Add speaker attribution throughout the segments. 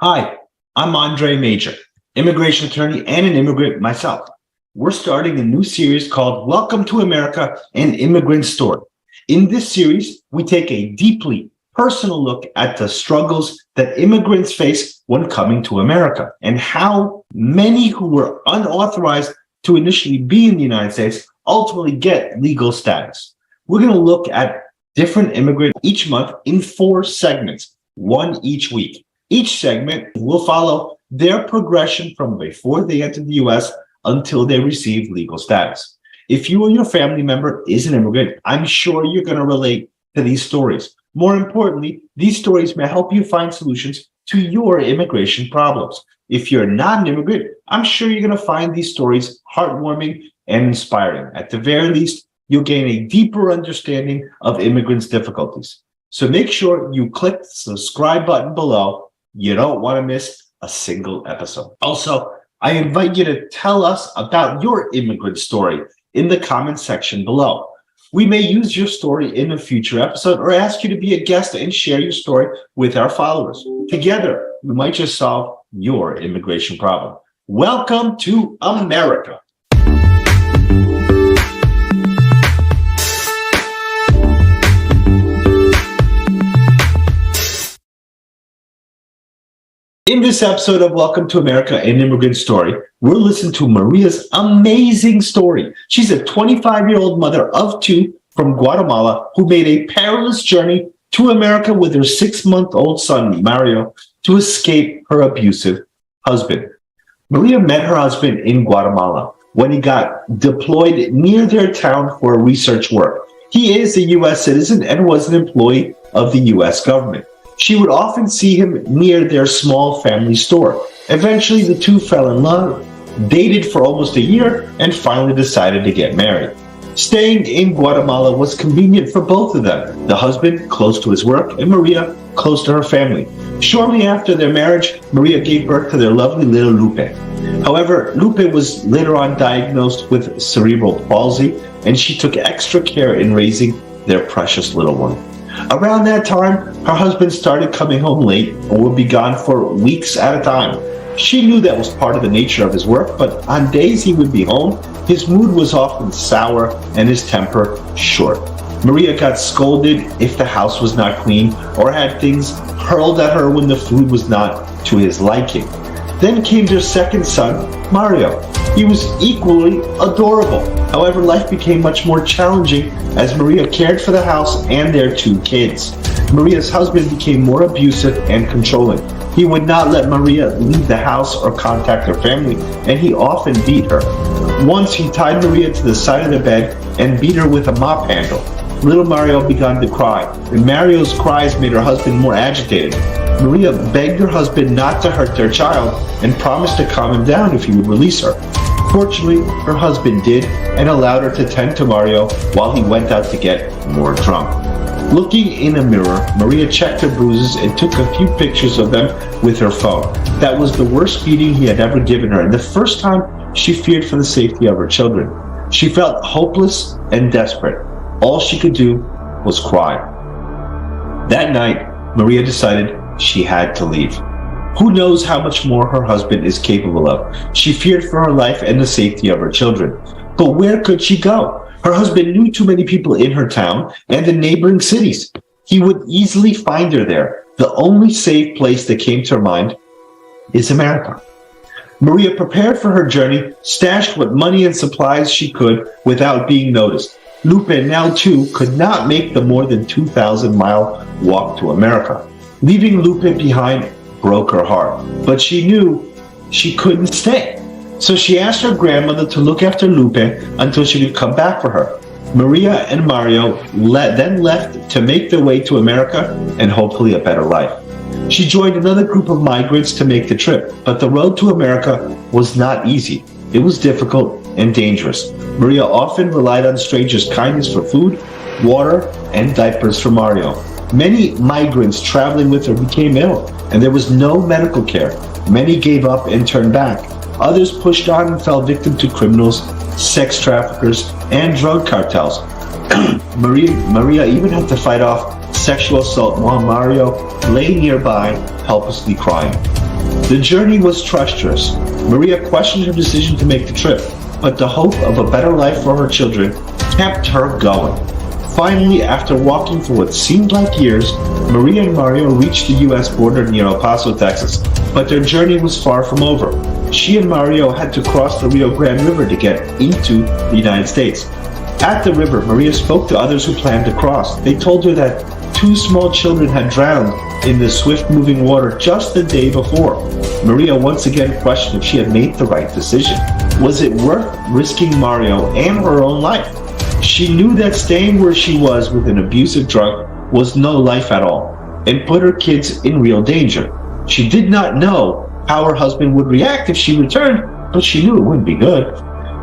Speaker 1: Hi, I'm Andre Mejer, immigration attorney and an immigrant myself. We're starting a new series called Welcome to America, an Immigrant Story. In this series, we take a deeply personal look at the struggles that immigrants face when coming to America and how many who were unauthorized to initially be in the United States ultimately get legal status. We're going to look at different immigrants each month in 4 segments, one each week. Each segment will follow their progression from before they entered the U.S. until they receive legal status. If you or your family member is an immigrant, I'm sure you're going to relate to these stories. More importantly, these stories may help you find solutions to your immigration problems. If you're not an immigrant, I'm sure you're going to find these stories heartwarming and inspiring. At the very least, you'll gain a deeper understanding of immigrants' difficulties. So make sure you click the subscribe button below. You don't want to miss a single episode. Also, I invite you to tell us about your immigrant story in the comments section below. We may use your story in a future episode or ask you to be a guest and share your story with our followers. Together, we might just solve your immigration problem. Welcome to America. In this episode of Welcome to America, an Immigrant Story, we'll listen to Maria's amazing story. She's a 25-year-old mother of 2 from Guatemala who made a perilous journey to America with her 6-month-old son, Mario, to escape her abusive husband. Maria met her husband in Guatemala when he got deployed near their town for research work. He is a U.S. citizen and was an employee of the U.S. government. She would often see him near their small family store. Eventually, the two fell in love, dated for almost a year, and finally decided to get married. Staying in Guatemala was convenient for both of them. The husband close to his work and Maria close to her family. Shortly after their marriage, Maria gave birth to their lovely little Lupe. However, Lupe was later on diagnosed with cerebral palsy, and she took extra care in raising their precious little one. Around that time, her husband started coming home late or would be gone for weeks at a time. She knew that was part of the nature of his work, but on days he would be home, his mood was often sour and his temper short. Maria got scolded if the house was not clean or had things hurled at her when the food was not to his liking. Then came their second son, Mario. He was equally adorable. However, life became much more challenging as Maria cared for the house and their 2 kids. Maria's husband became more abusive and controlling. He would not let Maria leave the house or contact her family, and he often beat her. Once he tied Maria to the side of the bed and beat her with a mop handle. Little Mario began to cry, and Mario's cries made her husband more agitated. Maria begged her husband not to hurt their child and promised to calm him down if he would release her. Fortunately, her husband did and allowed her to tend to Mario while he went out to get more drunk. Looking in a mirror, Maria checked her bruises and took a few pictures of them with her phone. That was the worst beating he had ever given her, and the first time she feared for the safety of her children. She felt hopeless and desperate. All she could do was cry. That night, Maria decided she had to leave. Who knows how much more her husband is capable of? She feared for her life and the safety of her children. But where could she go? Her husband knew too many people in her town and the neighboring cities. He would easily find her there. The only safe place that came to her mind is America. Maria prepared for her journey, stashed what money and supplies she could without being noticed. Lupe, now 2, could not make the more than 2,000-mile walk to America. Leaving Lupe behind broke her heart, but she knew she couldn't stay. So she asked her grandmother to look after Lupe until she could come back for her. Maria and Mario then left to make their way to America and hopefully a better life. She joined another group of migrants to make the trip, but the road to America was not easy. It was difficult and dangerous. Maria often relied on strangers' kindness for food, water, and diapers for Mario. Many migrants traveling with her became ill, and there was no medical care. Many gave up and turned back. Others pushed on and fell victim to criminals, sex traffickers, and drug cartels. Maria even had to fight off sexual assault while Mario lay nearby helplessly crying. The journey was treacherous. Maria questioned her decision to make the trip, but the hope of a better life for her children kept her going. Finally, after walking for what seemed like years, Maria and Mario reached the U.S. border near El Paso, Texas, but their journey was far from over. She and Mario had to cross the Rio Grande River to get into the United States. At the river, Maria spoke to others who planned to cross. They told her that 2 small children had drowned in the swift-moving water just the day before. Maria once again questioned if she had made the right decision. Was it worth risking Mario and her own life? She knew that staying where she was with an abusive drug was no life at all, and put her kids in real danger. She did not know how her husband would react if she returned, but she knew it wouldn't be good.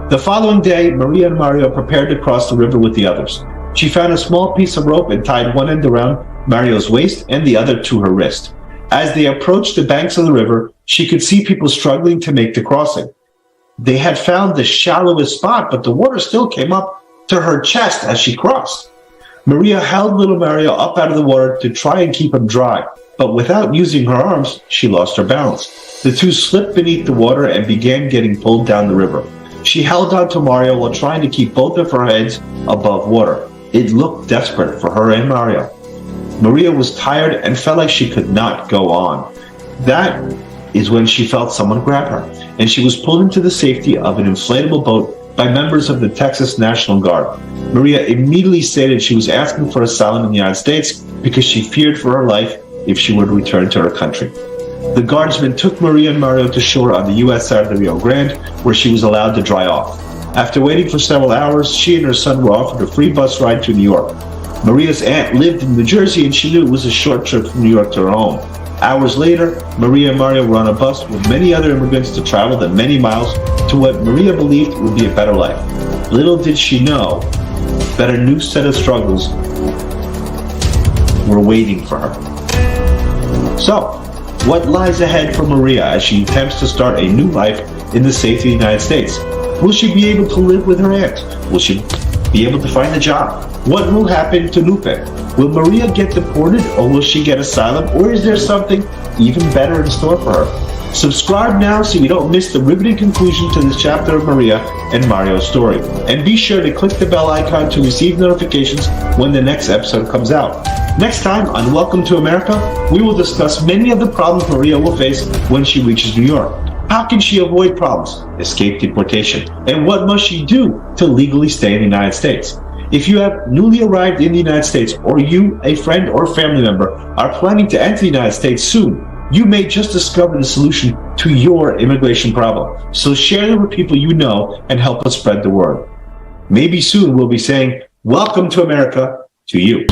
Speaker 1: The following day, Maria and Mario prepared to cross the river with the others. She found a small piece of rope and tied one end around Mario's waist and the other to her wrist. As they approached the banks of the river, she could see people struggling to make the crossing. They had found the shallowest spot, but the water still came up to her chest as she crossed. Maria held little Mario up out of the water to try and keep him dry, but without using her arms, she lost her balance. The two slipped beneath the water and began getting pulled down the river. She held on to Mario while trying to keep both of her heads above water. It looked desperate for her and Mario. Maria was tired and felt like she could not go on. That is when she felt someone grab her, and she was pulled into the safety of an inflatable boat by members of the Texas National Guard. Maria immediately stated she was asking for asylum in the United States because she feared for her life if she were to return to her country. The guardsmen took Maria and Mario to shore on the U.S. side of the Rio Grande, where she was allowed to dry off. After waiting for several hours, she and her son were offered a free bus ride to New York. Maria's aunt lived in New Jersey, and she knew it was a short trip from New York to her home. Hours later, Maria and Mario were on a bus with many other immigrants to travel the many miles to what Maria believed would be a better life. Little did she know that a new set of struggles were waiting for her. So, what lies ahead for Maria as she attempts to start a new life in the safety of the United States? Will she be able to live with her aunt? Will she be able to find a job? What will happen to Lupe? Will Maria get deported, or will she get asylum, or is there something even better in store for her? Subscribe now so you don't miss the riveting conclusion to this chapter of Maria and Mario's story. And be sure to click the bell icon to receive notifications when the next episode comes out. Next time on Welcome to America, we will discuss many of the problems Maria will face when she reaches New York. How can she avoid problems, escape deportation, and what must she do to legally stay in the United States? If you have newly arrived in the United States, or you, a friend or family member, are planning to enter the United States soon, you may just discover the solution to your immigration problem. So share it with people you know and help us spread the word. Maybe soon we'll be saying, "Welcome to America" to you.